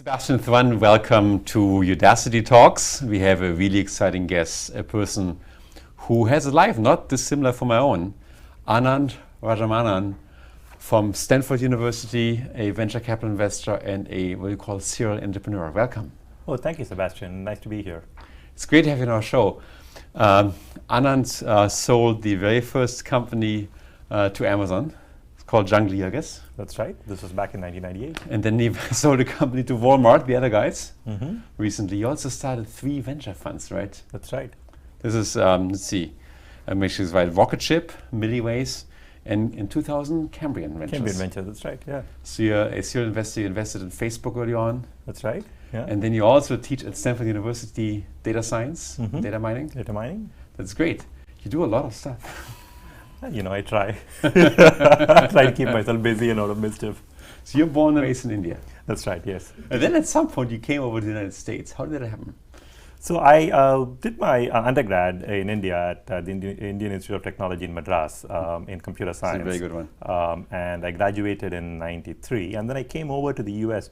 Sebastian Thwan, welcome to Udacity Talks. We have a really exciting guest, a person who has a life not dissimilar from my own. Anand Rajaraman from Stanford University, a venture capital investor and a what you call serial entrepreneur. Welcome. Oh, thank you, Sebastian. Nice to be here. It's great to have you on our show. Anand sold the very first company to Amazon. It's called Junglee, I guess. That's right. This was back in 1998. And then he sold a company to Walmart, the other guys, recently. You also started 3 venture funds, right? That's right. This is, let's see, make sure it's right, Rocketship, Milliways, and in 2000, Cambrian Ventures. Cambrian Ventures, that's right, yeah. So you're a serial investor, you invested in Facebook early on. That's right, yeah. And then you also teach at Stanford University data science, data mining. Data mining. That's great. You do a lot of stuff. You know, I try. I try to keep myself busy and out of mischief. So you're born and raised in India. That's right, yes. And then at some point you came over to the United States. How did that happen? So I did my undergrad in India at the Indian Institute of Technology in Madras in computer science. That's a very good one. And I graduated in '93, and then I came over to the US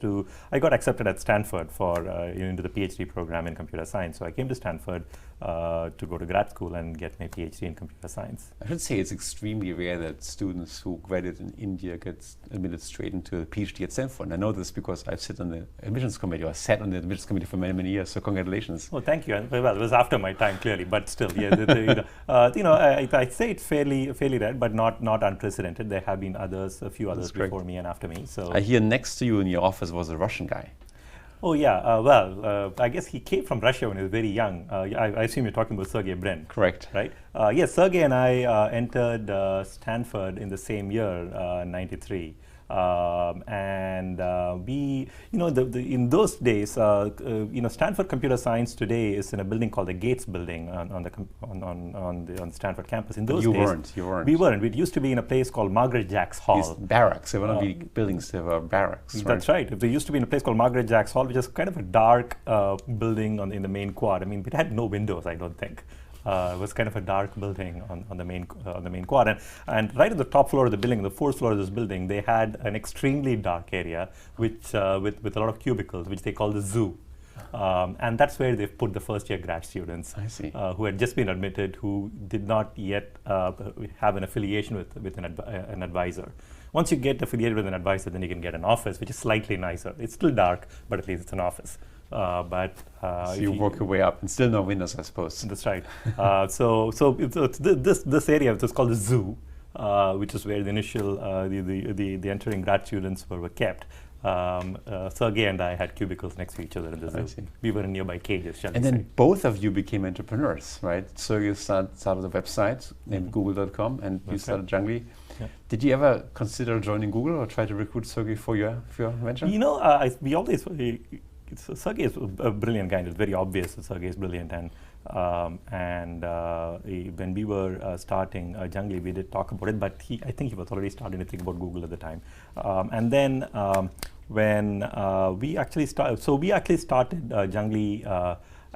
I got accepted at Stanford for into the PhD program in computer science. So I came to Stanford to go to grad school and get my PhD in computer science. I should say it's extremely rare that students who graduate in India get admitted straight into a PhD at Stanford. And I know this because I sit on the admissions committee, or sat on the admissions committee for many, many years. So congratulations. Oh, thank you. Well, it was after my time, clearly, but still, yeah. I'd say it's fairly rare, but not unprecedented. There have been a few others before me and after me. So I hear next to you in your office was a Russian guy. Oh yeah, I guess he came from Russia when he was very young. I assume you're talking about Sergey Brin. Correct. Right? Yes, Sergey and I entered Stanford in the same year, '93. We, in those days, Stanford Computer Science today is in a building called the Gates Building on the Stanford campus. In those days, you weren't. We weren't. We used to be in a place called Margaret Jacks Hall. These barracks. They were not big buildings. They were barracks. That's right. They used to be in a place called Margaret Jacks Hall, which is kind of a dark building in the main quad. I mean, it had no windows, I don't think. It was kind of a dark building on the main quad, and right at the top floor of the building, the 4th floor of this building, they had an extremely dark area, which with a lot of cubicles, which they call the zoo, and that's where they've put the first-year grad students. I see. Who had just been admitted, who did not yet have an affiliation with an advisor. Once you get affiliated with an advisor, then you can get an office, which is slightly nicer. It's still dark, but at least it's an office. So you work your way up, and still no windows, I suppose. That's right. This area is called the zoo, which is where the initial the entering grad students were kept. Sergey and I had cubicles next to each other in the zoo. We were in nearby cages, shall we say. And then both of you became entrepreneurs, right? So you started a website named Google.com, and you started Junglee. Yeah. Did you ever consider joining Google or try to recruit Sergey for your venture? Sergey is a brilliant guy. It's very obvious that Sergey is brilliant, and when we were starting Junglee, we did talk about it, but I think he was already starting to think about Google at the time. And then when we actually started Junglee,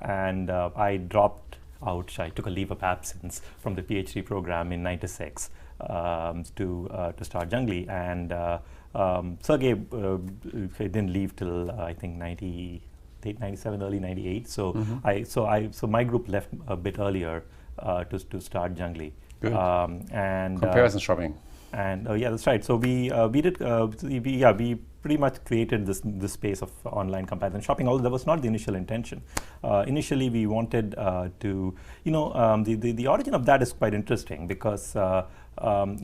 and I dropped out. I took a leave of absence from the PhD program in '96 to start Junglee, and Sergey didn't leave till I think 97, early 98. So so my group left a bit earlier to start Junglee. Good. And comparison shopping. And yeah, that's right. So we pretty much created this space of online comparison shopping, although that was not the initial intention. Initially, we wanted the origin of that is quite interesting because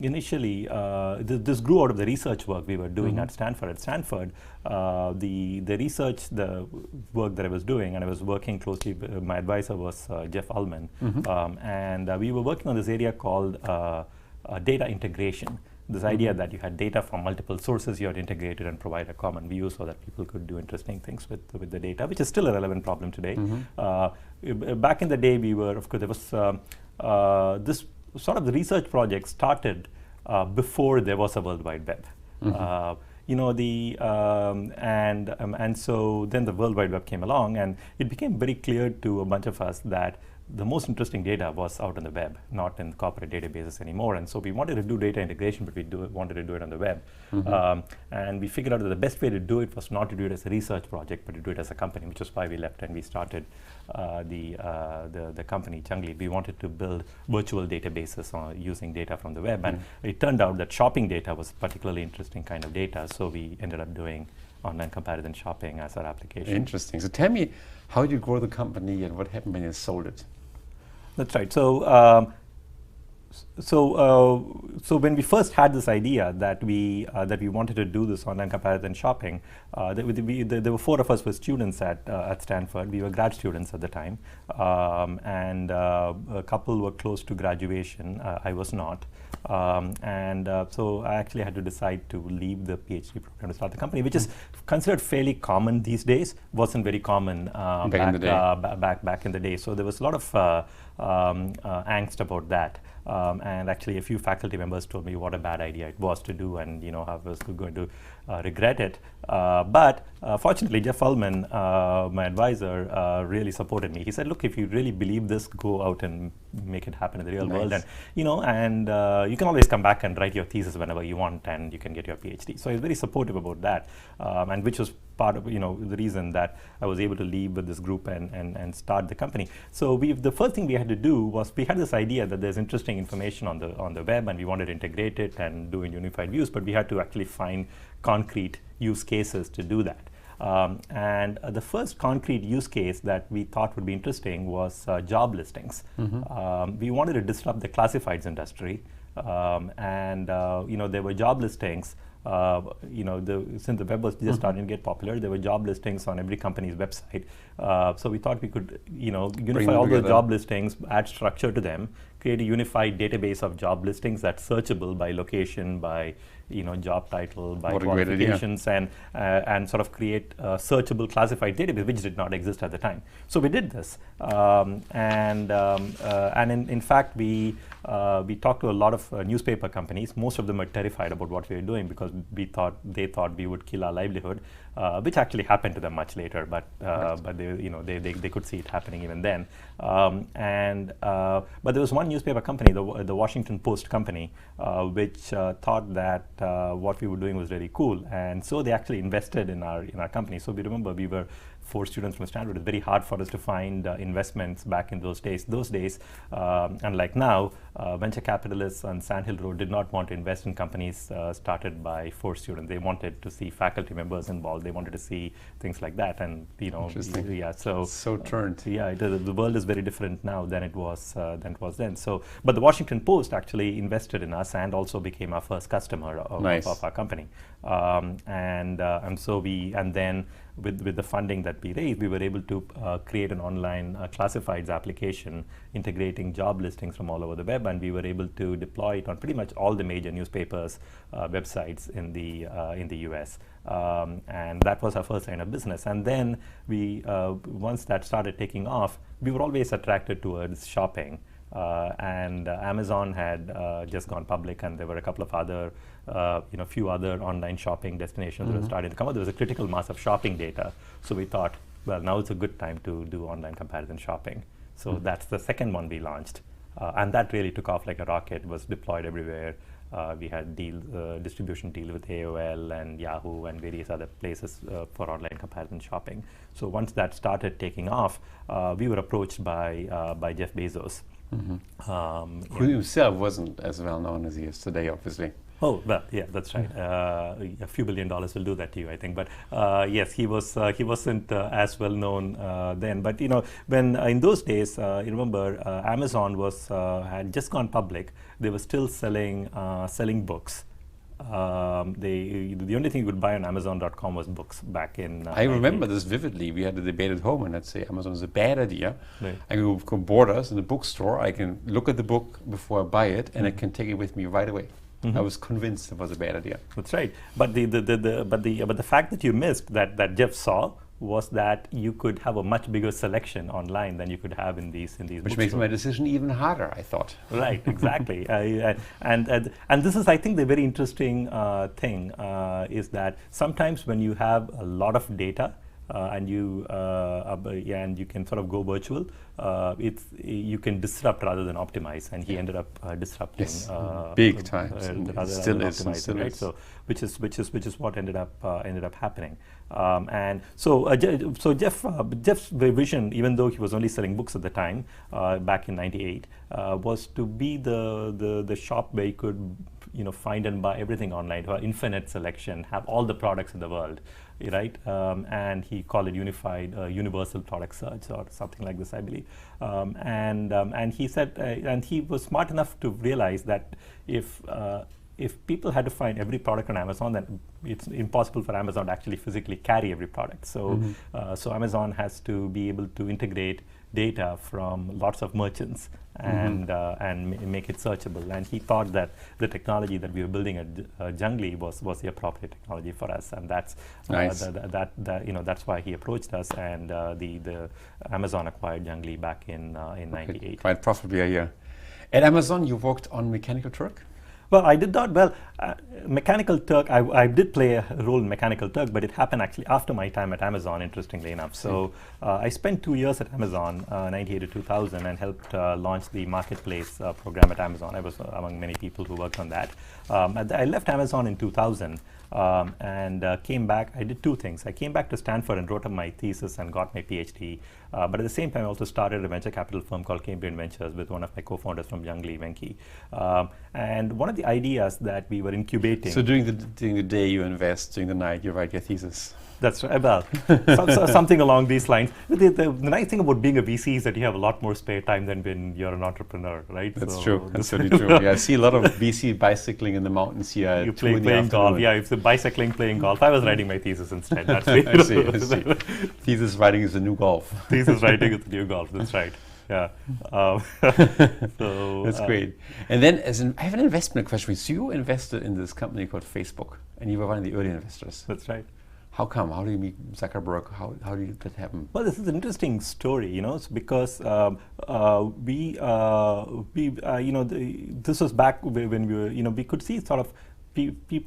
initially this grew out of the research work we were doing at Stanford. At Stanford, the work that I was doing, and I was working closely, my advisor was Jeff Ullman, and we were working on this area called data integration. This idea that you had data from multiple sources, you had integrated and provide a common view so that people could do interesting things with the data, which is still a relevant problem today. Back in the day, there was this sort of the research project started before there was a World Wide Web. And so then the World Wide Web came along, and it became very clear to a bunch of us that the most interesting data was out on the web, not in corporate databases anymore. And so we wanted to do data integration, but wanted to do it on the web. And we figured out that the best way to do it was not to do it as a research project, but to do it as a company, which is why we left and we started the company Jungly. We wanted to build virtual databases using data from the web. And it turned out that shopping data was particularly interesting kind of data. So we ended up doing online comparison shopping as our application. Interesting. So tell me, how did you grow the company and what happened when you sold it? That's right. So when we first had this idea that we wanted to do this online comparison shopping, there were 4 of us were students at Stanford. We were grad students at the time, and a couple were close to graduation. I was not. So I actually had to decide to leave the PhD program to start the company, which is considered fairly common these days. Wasn't very common back in the day. So there was a lot of angst about that. And actually, a few faculty members told me what a bad idea it was to do, and I was going to regret it. But fortunately, Jeff Ullman, my advisor, really supported me. He said, "Look, if you really believe this, go out and make it happen in the real world, and you can always come back and write your thesis whenever you want, and you can get your PhD." So he's very supportive about that, and which was part of the reason that I was able to leave with this group and start the company. So the first thing we had to do was we had this idea that there's interesting information on the web, and we wanted to integrate it and do in unified views, but we had to actually find concrete use cases to do that. And the first concrete use case that we thought would be interesting was job listings. We wanted to disrupt the classifieds industry, and there were job listings. Since the web was just starting to get popular, there were job listings on every company's website. So we thought we could, unify all those job listings, add structure to them, create a unified database of job listings that's searchable by location, by job title, by qualifications, and sort of create a searchable classified database, which did not exist at the time. So we did this, and in fact we talked to a lot of newspaper companies. Most of them were terrified about what we were doing because they thought we would kill our livelihood, which actually happened to them much later. But they could see it happening even then. But there was one newspaper company, the Washington Post company, which thought that what we were doing was really cool, and so they actually invested in our company. So we remember we were 4 students from Stanford. It was very hard for us to find investments back in those days. Unlike now, venture capitalists on Sand Hill Road did not want to invest in companies started by 4 students. They wanted to see faculty members involved. They wanted to see things like that, and so turned. Yeah, the world is very different now than it was then. So, but the Washington Post actually invested in us and also became our first customer of our company. And then with the funding that we raised, we were able to create an online classifieds application integrating job listings from all over the web, and we were able to deploy it on pretty much all the major newspapers' websites in the US. And that was our first line of business. And then once that started taking off, we were always attracted towards shopping. And Amazon had just gone public, and there were a couple of other, few other online shopping destinations that were starting to come out. There was a critical mass of shopping data. So we thought, well, now it's a good time to do online comparison shopping. So that's the second one we launched. And that really took off like a rocket, was deployed everywhere. We had distribution deals with AOL and Yahoo and various other places for online comparison shopping. So once that started taking off, we were approached by Jeff Bezos. Who himself wasn't as well known as he is today, obviously. Oh, well, yeah, that's right. A few $1 billion will do that to you, I think. But yes, he wasn't as well known then. But when in those days, you remember, Amazon had just gone public. They were still selling books. The only thing you could buy on Amazon.com was books back in. I remember this vividly. We had a debate at home, and I'd say Amazon is a bad idea. Right. I can go Borders in the bookstore. I can look at the book before I buy it, and I can take it with me right away. I was convinced it was a bad idea. That's right. But the fact that you missed that Jeff saw was that you could have a much bigger selection online than you could have in these Which makes my decision even harder, I thought. Right, exactly. And this is, I think, the very interesting thing is that sometimes when you have a lot of data, and you and you can sort of go virtual, you can disrupt rather than optimize, and he ended up disrupting big time. rather Still than is, optimizing, still right? is. So which is what ended up happening. And so Jeff's vision, even though he was only selling books at the time, back in '98, was to be the shop where you could find and buy everything online, have infinite selection, have all the products in the world, right? And he called it universal product search or something like this, I believe. And he said, and he was smart enough to realize that if people had to find every product on Amazon, then it's impossible for Amazon to actually physically carry every product. So, so Amazon has to be able to integrate data from lots of merchants and make it searchable. And he thought that the technology that we were building at Junglee was the appropriate technology for us, and that's nice. That's why he approached us, and the Amazon acquired Junglee back in '98. Quite profitably a year. At Amazon, you worked on Mechanical Turk. Well, I did not. Well, Mechanical Turk, I did play a role in Mechanical Turk, but it happened actually after my time at Amazon, interestingly enough. So I spent 2 years at Amazon, '98 to 2000, and helped launch the marketplace program at Amazon. I was among many people who worked on that. I left Amazon in 2000 and came back. I did two things. I came back to Stanford and wrote up my thesis and got my PhD. But at the same time, I also started a venture capital firm called Cambrian Ventures with one of my co-founders from Junglee, Venki. And one of the ideas that we were incubating. So during the day you invest, during the night you write your thesis. That's right. Well, something along these lines. The nice thing about being a VC is that you have a lot more spare time than when you're an entrepreneur, right? That's true. That's really true. Yeah, I see a lot of VC bicycling in the mountains here. You playing golf. Yeah, it's bicycling, playing golf. I was writing my thesis instead. That's I see. Thesis writing is the new golf. Thesis writing is the new golf. That's right. Yeah. So that's great. And then, I have an investment question. So you invested in this company called Facebook, and you were one of the early investors. That's right. How come? How do you meet Zuckerberg? How did that happen? Well, this is an interesting story, it's because this was back when we were, we could see sort of.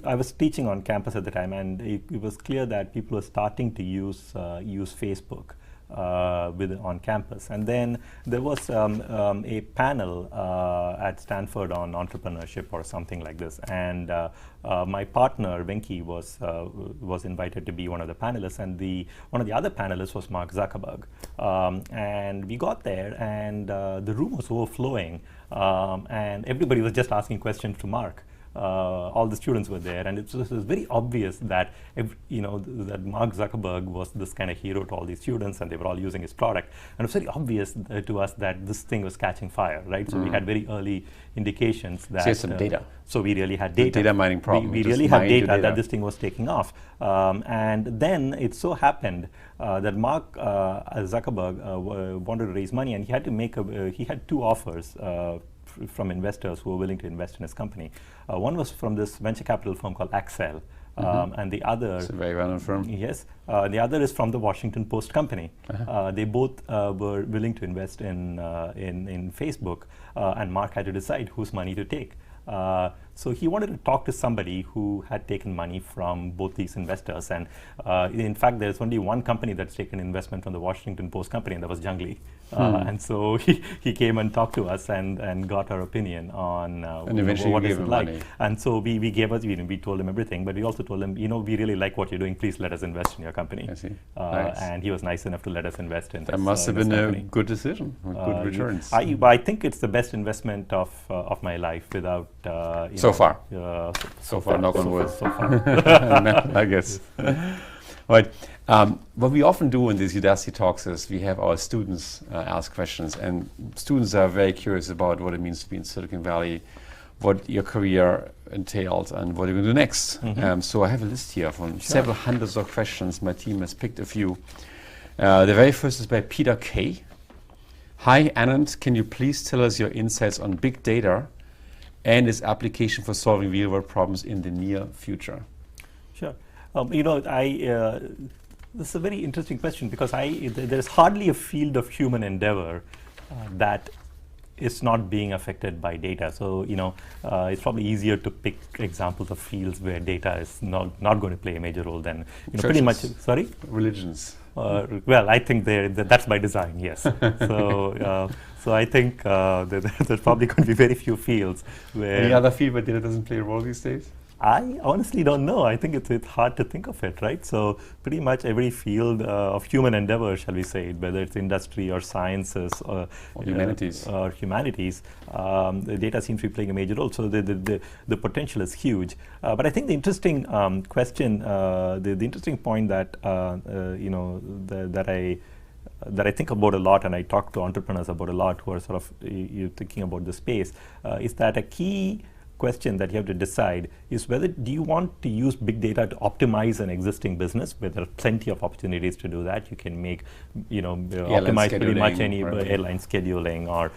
I was teaching on campus at the time, and it was clear that people were starting to use Facebook on campus. And then there was a panel at Stanford on entrepreneurship or something like this, and my partner Venki was invited to be one of the panelists, and one of the other panelists was Mark Zuckerberg. And we got there, and the room was overflowing, and everybody was just asking questions to Mark. All the students were there, and it was very obvious that that Mark Zuckerberg was this kind of hero to all these students, and they were all using his product. And it was very obvious to us that this thing was catching fire, right? So we had very early indications that. So you had some data. So we really had data. Data mining problem. We really had data that this thing was taking off. And then it so happened that Mark Zuckerberg wanted to raise money, and he had to he had two offers from investors who were willing to invest in his company. One was from this venture capital firm called Accel, and the other— It's a very well-known firm. Yes. The other is from the Washington Post company. They both were willing to invest in Facebook, and Mark had to decide whose money to take. So he wanted to talk to somebody who had taken money from both these investors, and in fact, there's only one company that's taken investment from the Washington Post company, and that was Junglee. And so he came and talked to us and got our opinion on and eventually what is gave it him like. money. And so we gave us, we told him everything, but we also told him, we really like what you're doing. Please let us invest in your company. I see. Nice. And he was nice enough to let us invest in. That must have been a good decision with good returns. I think it's the best investment of my life without. So far. So far, knock on wood. So far. I guess. Right. What we often do in these Udacity talks is we have our students ask questions, and students are very curious about what it means to be in Silicon Valley, what your career entails, and what you're going to do next. So I have a list here from several hundreds of questions. My team has picked a few. The very first is by Peter K. Hi, Anand. Can you please tell us your insights on big data and its application for solving real-world problems in the near future? Sure. This is a very interesting question, because there's hardly a field of human endeavor that is not being affected by data. So it's probably easier to pick examples of fields where data is not going to play a major role than pretty much. Sorry. Religions. Well, I think that's by design, yes. So I think there's probably going to be very few fields where... Any other field where data doesn't play a role these days? I honestly don't know. I think it's hard to think of it, right? So pretty much every field of human endeavor, shall we say, whether it's industry or sciences or humanities, the data seems to be playing a major role. So the potential is huge. But I think the interesting question, the interesting point that that I think about a lot, and I talk to entrepreneurs about a lot who are sort of thinking about the space, is that a key question that you have to decide is whether do you want to use big data to optimize an existing business, where there are plenty of opportunities to do that. You can make, optimize pretty much any airline scheduling or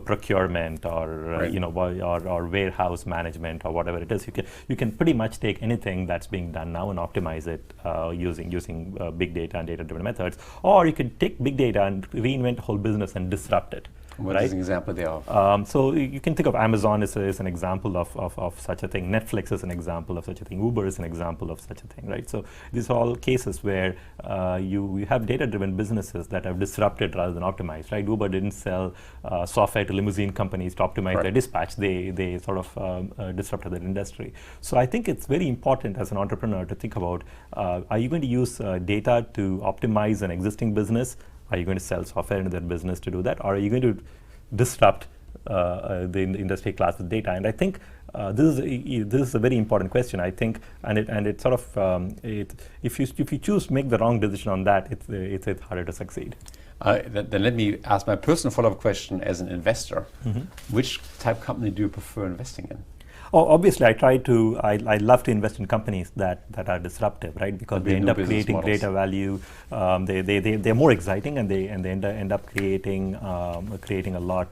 procurement or or warehouse management or whatever it is. You can pretty much take anything that's being done now and optimize it using big data and data-driven methods, or you can take big data and reinvent a whole business and disrupt it. What is an example thereof? So you can think of Amazon as an example of such a thing. Netflix is an example of such a thing. Uber is an example of such a thing, right? So these are all cases where you have data-driven businesses that have disrupted rather than optimized, right? Uber didn't sell software to limousine companies to optimize their dispatch. They sort of disrupted that industry. So I think it's very important as an entrepreneur to think about, are you going to use data to optimize an existing business? Are you going to sell software into that business to do that, or are you going to disrupt the industry class with data? And I think this is a very important question. I think, and it sort of if you choose make the wrong decision on that, it's harder to succeed. Then let me ask my personal follow-up question as an investor. Which type of company do you prefer investing in? Oh, obviously, I love to invest in companies that are disruptive, right? Because they end up creating greater value. They're more exciting, and they end up creating a lot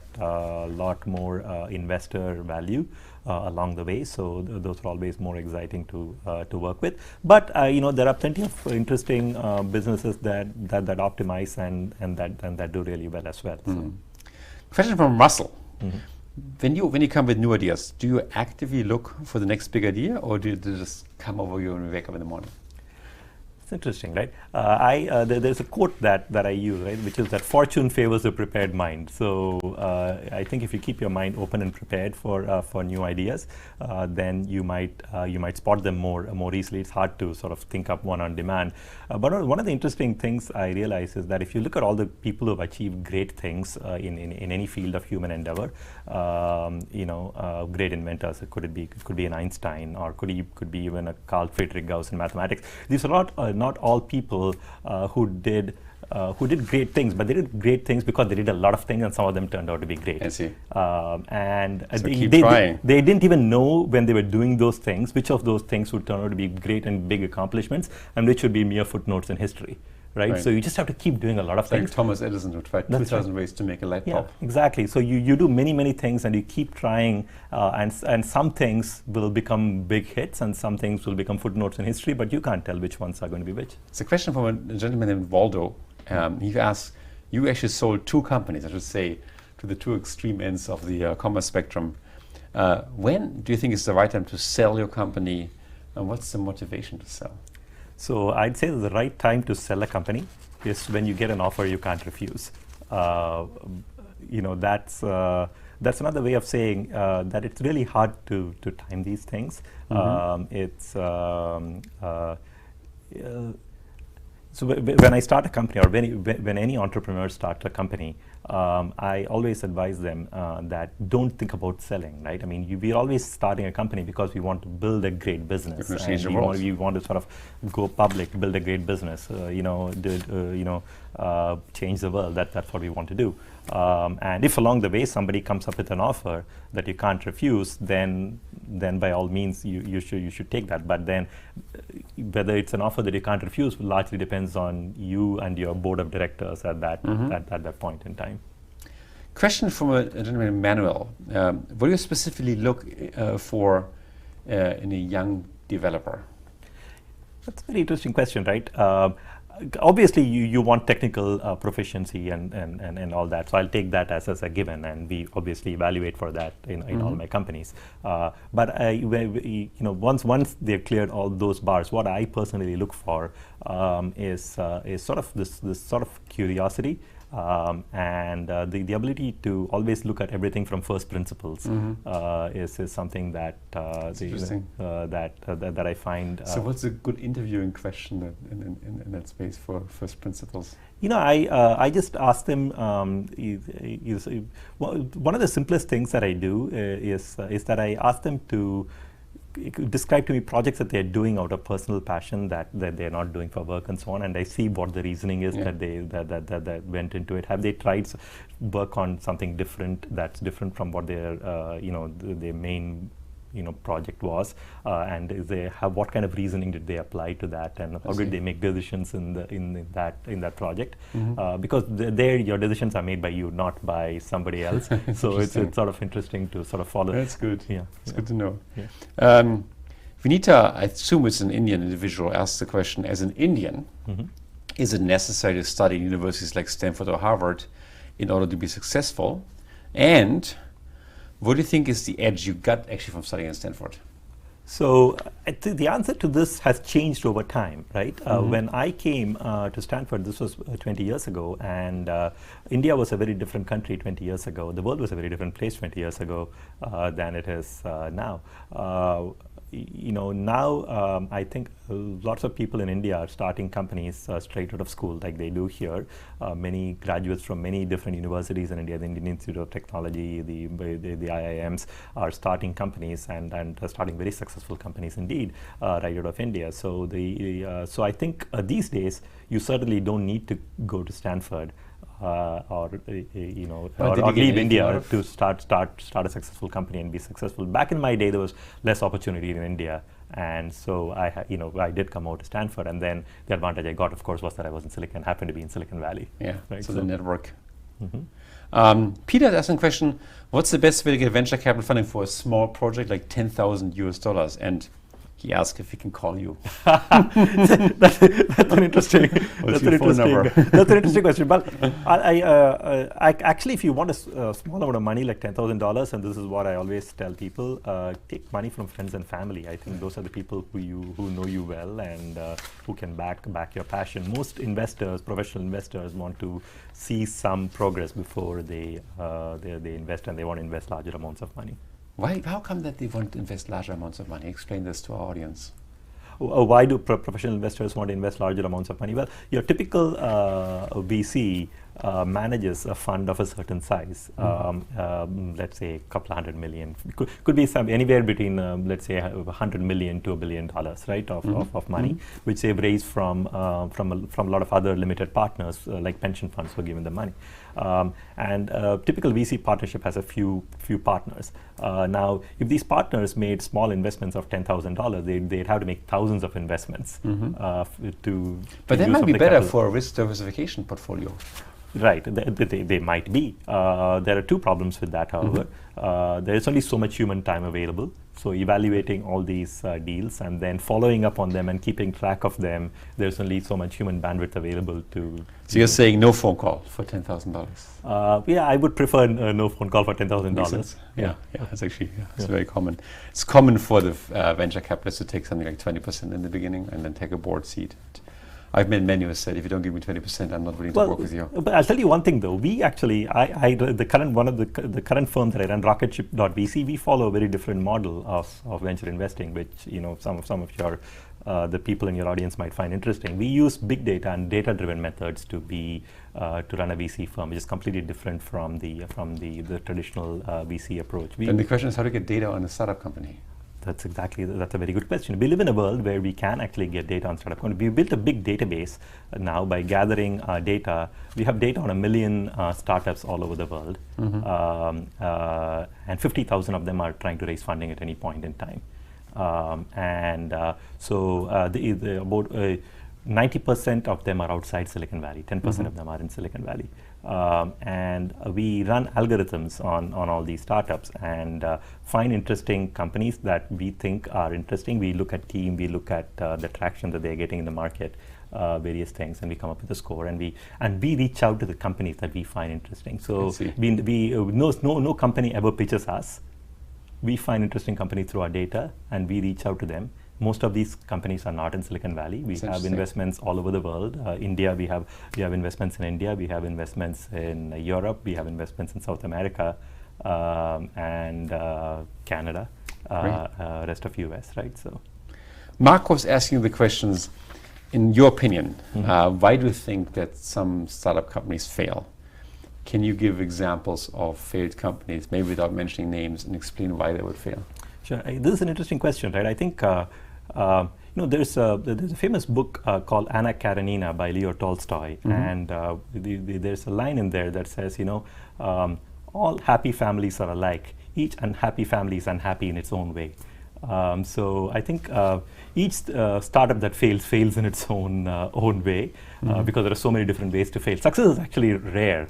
more investor value along the way. So those are always more exciting to work with. But there are plenty of interesting businesses that optimize and that do really well as well. So. Question from Russell. When you come with new ideas, do you actively look for the next big idea, or do you just come over you when you wake up in the morning? It's interesting, right? There's a quote that I use, right, which is that fortune favors a prepared mind. So I think if you keep your mind open and prepared for new ideas, then you might spot them more easily. It's hard to sort of think up one on demand. But one of the interesting things I realize is that if you look at all the people who have achieved great things in any field of human endeavor, great inventors, it could be an Einstein, or could be even a Carl Friedrich Gauss in mathematics. These are not all people who did great things, but they did great things because they did a lot of things, and some of them turned out to be great. I see. And so keep trying. They didn't even know when they were doing those things which of those things would turn out to be great and big accomplishments, and which would be mere footnotes in history. Right? So you just have to keep doing a lot of things. Like Thomas Edison, who tried 2,000 ways to make a light bulb. Exactly. So you do many things, and you keep trying, and some things will become big hits, and some things will become footnotes in history, but you can't tell which ones are going to be which. It's a question from a gentleman named Waldo. He asks, you actually sold two companies, I should say, to the two extreme ends of the commerce spectrum. When do you think is the right time to sell your company, and what's the motivation to sell? So I'd say that the right time to sell a company is when you get an offer you can't refuse. That's another way of saying that it's really hard to time these things. So when I start a company, or when any entrepreneur starts a company, I always advise them that don't think about selling, right? I mean, we're always starting a company because we want to build a great business. And we want to sort of go public, build a great business, change the world. That's what we want to do. And if along the way somebody comes up with an offer that you can't refuse, then by all means you should take that. But then whether it's an offer that you can't refuse largely depends on you and your board of directors at that point in time. Question from a gentleman named Manuel. What do you specifically look for in a young developer? That's a very interesting question, right? obviously you want technical proficiency and all that, so I'll take that as a given, and we obviously evaluate for that in all my companies. But once they've cleared all those bars, what I personally look for is sort of this sort of curiosity. And the ability to always look at everything from first principles is something that that I find. So what's a good interviewing question in that space for first principles? I just ask them. One of the simplest things that I do is that I ask them to describe to me projects that they're doing out of personal passion that they're not doing for work and so on, and I see what the reasoning is that went into it. Have they tried work on something different that's different from what their their main project was, and what kind of reasoning did they apply to that, and how did they make decisions in that project? Because there your decisions are made by you, not by somebody else. So it's sort of interesting to sort of follow. That's good. Yeah, it's good to know. Yeah. Vinita, I assume it's an Indian individual, asks the question: as an Indian, is it necessary to study in universities like Stanford or Harvard in order to be successful? And what do you think is the edge you got actually from studying at Stanford? So I think the answer to this has changed over time, right? When I came to Stanford, this was 20 years ago, and India was a very different country 20 years ago. The world was a very different place 20 years ago than it is now. Now I think lots of people in India are starting companies straight out of school, like they do here. Many graduates from many different universities in India, the Indian Institute of Technology, the IIMs, are starting companies and starting very successful companies indeed, right out of India. So so I think these days you certainly don't need to go to Stanford or leave India to start a successful company and be successful. Back in my day, there was less opportunity in India, and so I did come out to Stanford, and then the advantage I got, of course, was that I was happened to be in Silicon Valley. Yeah, right? so the network. Peter is asking a question: what's the best way to get venture capital funding for a small project like $10,000? And he asked if he can call you. that's an interesting. That's an interesting question. But I actually, if you want a small amount of money, like $10,000, and this is what I always tell people: take money from friends and family. I think those are the people who know you well and who can back your passion. Most investors, professional investors, want to see some progress before they invest, and they want to invest larger amounts of money. Why? How come that they want to invest larger amounts of money? Explain this to our audience. Why do professional investors want to invest larger amounts of money? Well, your typical VC manages a fund of a certain size, let's say a couple $100 million. Could be anywhere between, let's say, $100 million to $1 billion, right, of money, which they've raised from a lot of other limited partners, like pension funds who are given the money. And typical VC partnership has a few partners. Now, if these partners made small investments of $10,000, they'd have to make thousands of investments to. But that might be better for a risk diversification portfolio. Right, they might be. There are two problems with that, however. There is only so much human time available. So evaluating all these deals and then following up on them and keeping track of them, there's only so much human bandwidth available to. So you're saying no phone call for $10,000? Yeah, I would prefer no phone call for $10,000. Yeah, it's actually it's very common. It's common for the venture capitalists to take something like 20% in the beginning and then take a board seat. I've met many who said, if you don't give me 20%, I'm not willing to work with you. But I'll tell you one thing, though. We actually, the current firm that I run, rocketship.vc, we follow a very different model of venture investing, which some of your the people in your audience might find interesting. We use big data and data-driven methods to run a VC firm, which is completely different from the traditional VC approach. And the question is how to get data on a startup company. That's a very good question. We live in a world where we can actually get data on startup companies. We've built a big database now by gathering data. We have data on 1 million startups all over the world, and 50,000 of them are trying to raise funding at any point in time. So about 90% of them are outside Silicon Valley, 10% of them are in Silicon Valley. And we run algorithms on all these startups and find interesting companies that we think are interesting. We look at team, we look at the traction that they're getting in the market. various things, and we come up with a score, and we reach out to the companies that we find interesting. So no company ever pitches us. We find interesting companies through our data, and we reach out to them. Most of these companies are not in Silicon Valley. We have investments all over the world. India, we have investments in India. We have investments in Europe. We have investments in South America and Canada, rest of US, right? So, Mark was asking the questions. In your opinion, why do you think that some startup companies fail? Can you give examples of failed companies, maybe without mentioning names, and explain why they would fail? Sure. This is an interesting question, right? I think there's a famous book called Anna Karenina by Leo Tolstoy, and there's a line in there that says, all happy families are alike. Each unhappy family is unhappy in its own way. So I think each startup that fails in its own way, because there are so many different ways to fail. Success is actually rare,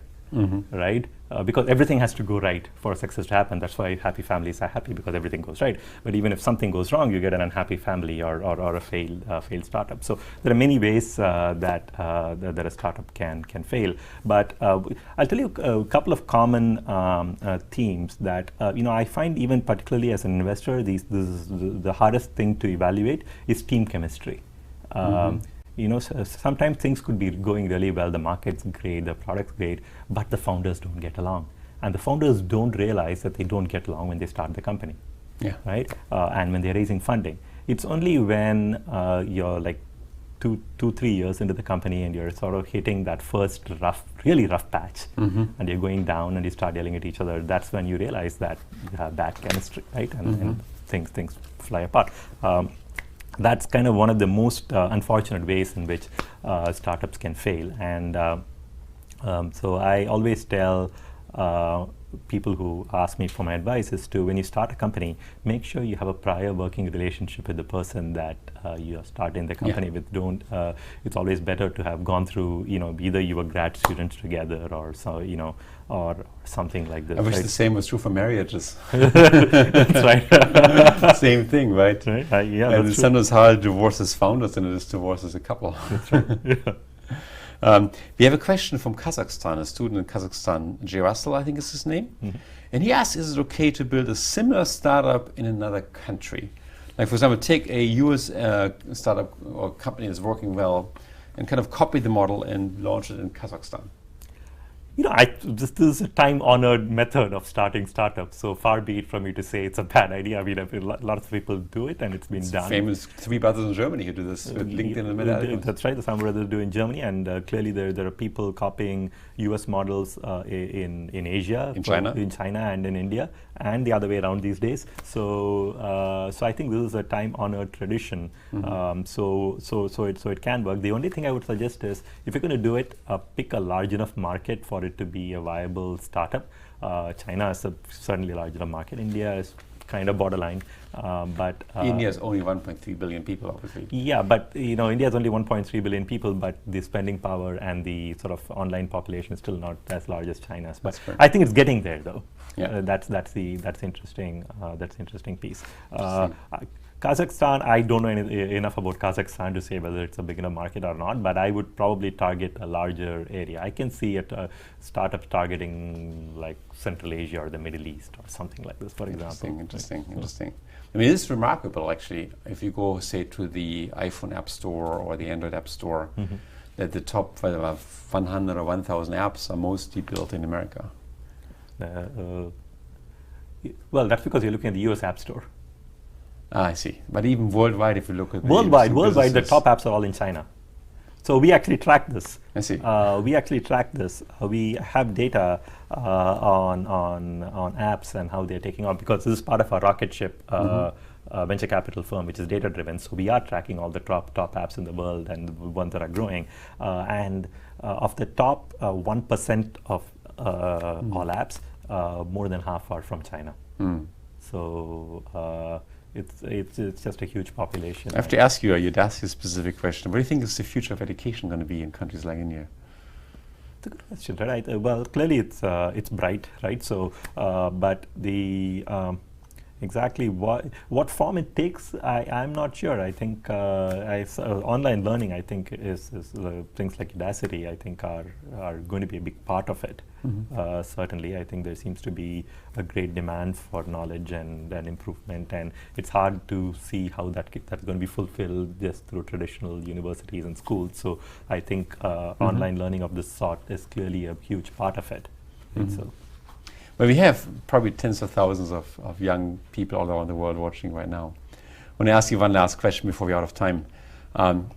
right? Because everything has to go right for success to happen. That's why happy families are happy, because everything goes right. But even if something goes wrong, you get an unhappy family or a failed startup. So there are many ways that a startup can fail. But I'll tell you a couple of common themes that I find, even particularly as an investor, the hardest thing to evaluate is team chemistry. Sometimes things could be going really well, the market's great, the product's great, but the founders don't get along. And the founders don't realize that they don't get along when they start the company, right? And when they're raising funding. It's only when you're like 2-3 years into the company and you're sort of hitting that first really rough patch, and you're going down and you start yelling at each other, that's when you realize that you have bad chemistry, right? And things fly apart. That's kind of one of the most unfortunate ways in which startups can fail. And so I always tell people who ask me for my advice is to, when you start a company, make sure you have a prior working relationship with the person that you are starting the company with. It's always better to have gone through, either you were grad students together or or something like this. I wish the same was true for marriages. That's right. Same thing, right? And it's sometimes harder to divorce as founders than it is to divorce as a couple. That's right. We have a question from Kazakhstan, a student in Kazakhstan, Jay Russell, I think is his name. And he asks, is it okay to build a similar startup in another country? Like, for example, take a US startup or company that's working well and kind of copy the model and launch it in Kazakhstan. This is a time-honored method of starting startups. So far be it from me to say it's a bad idea. I mean, a lot of people do it, and it's been done. Famous 3 brothers in Germany who do this with LinkedIn and Meta. That's right. The Sam brothers do in Germany, and clearly there are people copying U.S. models in Asia, in China, and in India, and the other way around these days. So I think this is a time-honored tradition. So it can work. The only thing I would suggest is, if you're going to do it, pick a large enough market for it to be a viable startup. China is certainly a large enough market. India is kind of borderline, but India is only 1.3 billion people, obviously. Yeah, but India is only 1.3 billion people, but the spending power and the sort of online population is still not as large as China's. But I think it's getting there, though. Yeah. That's interesting. That's interesting piece. Kazakhstan, I don't know enough about Kazakhstan to say whether it's a big enough market or not, but I would probably target a larger area. I can see startups targeting like Central Asia or the Middle East or something like this, for example. Interesting. I mean, it's remarkable, actually, if you go, say, to the iPhone App Store or the Android App Store, that the top 100 or 1,000 apps are mostly built in America. Well, that's because you're looking at the US App Store. I see. But even worldwide, if you look at worldwide, the top apps are all in China. So we actually track this. I see. We actually track this. We have data on apps and how they're taking on, because this is part of our rocketship venture capital firm, which is data driven. So we are tracking all the top apps in the world and the ones that are growing. And of the top 1% of all apps, more than half are from China. So it's just a huge population. I have to ask you a Udacity specific question. What do you think is the future of education going to be in countries like India? It's a good question, right? Well, clearly it's bright, right? So, but the Exactly what form it takes, I'm not sure. I think online learning, I think, is things like Udacity, I think, are going to be a big part of it. Certainly, I think there seems to be a great demand for knowledge and improvement, and it's hard to see how that's going to be fulfilled just through traditional universities and schools. So I think online learning of this sort is clearly a huge part of it. I think so. Well, we have probably tens of thousands of young people all around the world watching right now. I want to ask you one last question before we're out of time.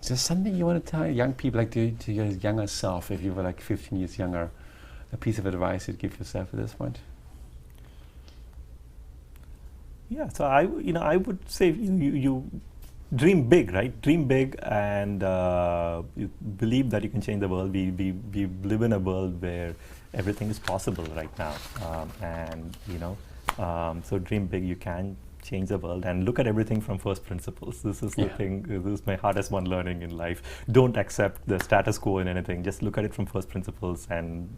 Is there something you want to tell young people, like to your younger self, if you were like 15 years younger, a piece of advice you'd give yourself at this point? Yeah, so I would say you dream big, right? Dream big, and you believe that you can change the world. We live in a world where everything is possible right now, so dream big. You can change the world, and look at everything from first principles. This is the thing. This is my hardest one learning in life. Don't accept the status quo in anything. Just look at it from first principles and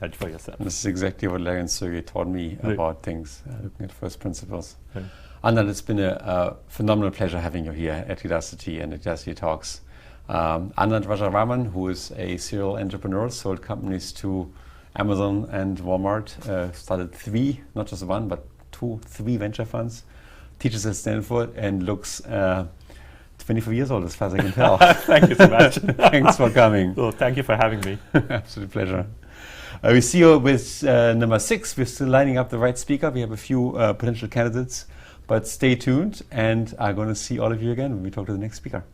judge for yourself. This is exactly what Larry and Sergey taught me about things, looking at first principles. Right. Anand, it's been a phenomenal pleasure having you here at Udacity and at Udacity Talks. Anand Rajaraman, who is a serial entrepreneur, sold companies to Amazon and Walmart, started 3, not just 1, but 2, 3 venture funds, teaches at Stanford, and looks 24 years old as far as I can tell. Thank you so much. Thanks for coming. Well, thank you for having me. Absolute pleasure. We see you with number 6. We're still lining up the right speaker. We have a few potential candidates, but stay tuned, and I'm going to see all of you again when we talk to the next speaker.